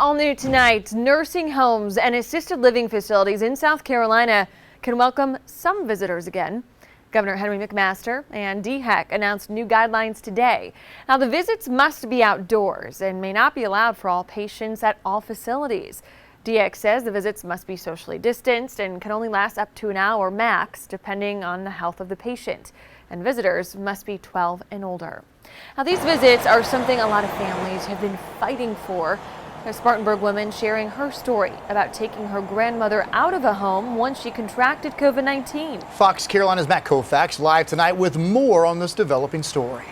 All new tonight, nursing homes and assisted living facilities in South Carolina can welcome some visitors again. Governor Henry McMaster and DHEC announced new guidelines today. Now, the visits must be outdoors and may not be allowed for all patients at all facilities. DHEC says the visits must be socially distanced and can only last up to an hour max, depending on the health of the patient. And visitors must be 12 and older. Now, these visits are something a lot of families have been fighting for. A Spartanburg woman sharing her story about taking her grandmother out of a home once she contracted COVID-19. Fox Carolina's Matt Kaufax live tonight with more on this developing story.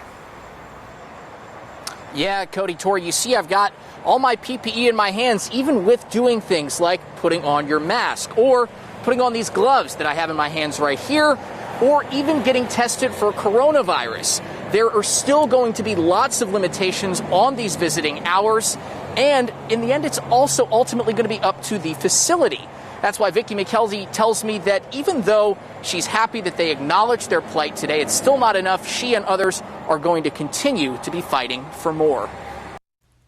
Yeah, Cody, Tori, you see I've got all my PPE in my hands, even with doing things like putting on your mask or putting on these gloves that I have in my hands right here, or even getting tested for coronavirus. There are still going to be lots of limitations on these visiting hours. And in the end, it's also ultimately going to be up to the facility. That's why Vicki McKelvey tells me that even though she's happy that they acknowledge their plight today, it's still not enough. She and others are going to continue to be fighting for more.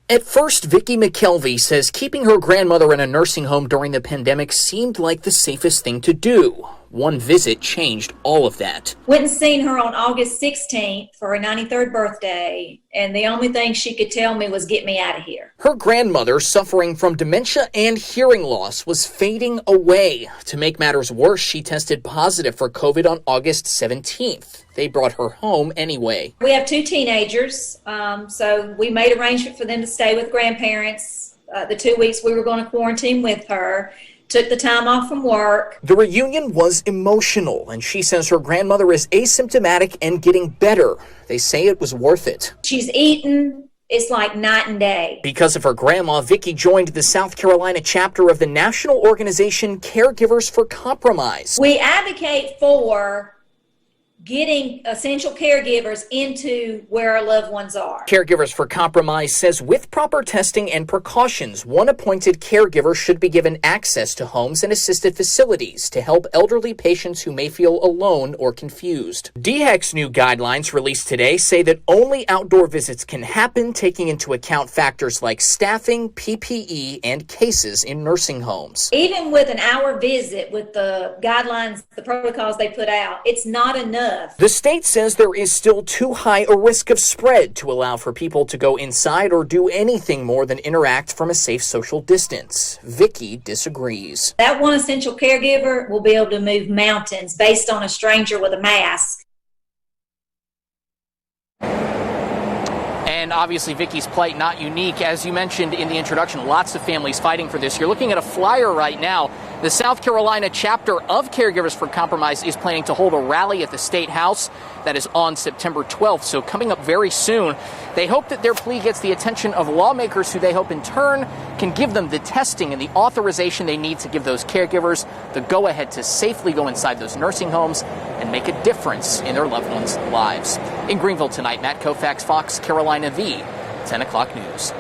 At first, Vicki McKelvey says keeping her grandmother in a nursing home during the pandemic seemed like the safest thing to do. One visit changed all of that. Went and seen her on August 16th for her 93rd birthday, and the only thing she could tell me was get me out of here. Her grandmother, suffering from dementia and hearing loss, was fading away. To make matters worse, she tested positive for COVID on August 17th. They brought her home anyway. We have two teenagers, so we made arrangement for them to stay with grandparents the 2 weeks we were going to quarantine with her. Took the time off from work. The reunion was emotional, and she says her grandmother is asymptomatic and getting better. They say it was worth it. She's eaten. It's like night and day. Because of her grandma, Vicki joined the South Carolina chapter of the national organization Caregivers for Compromise. We advocate for getting essential caregivers into where our loved ones are. Caregivers for Compromise says with proper testing and precautions, one appointed caregiver should be given access to homes and assisted facilities to help elderly patients who may feel alone or confused. DHEC's new guidelines released today say that only outdoor visits can happen, taking into account factors like staffing, PPE, and cases in nursing homes. Even with an hour visit with the guidelines, the protocols they put out, it's not enough. The state says there is still too high a risk of spread to allow for people to go inside or do anything more than interact from a safe social distance. Vicki disagrees. That one essential caregiver will be able to move mountains based on a stranger with a mask. And obviously, Vicki's plight not unique. As you mentioned in the introduction, lots of families fighting for this. You're looking at a flyer right now. The South Carolina chapter of Caregivers for Compromise is planning to hold a rally at the State House. That is on September 12th, so coming up very soon. They hope that their plea gets the attention of lawmakers who they hope in turn can give them the testing and the authorization they need to give those caregivers the go-ahead to safely go inside those nursing homes and make a difference in their loved ones' lives. In Greenville tonight, Matt Kaufax, Fox Carolina V, 10 o'clock news.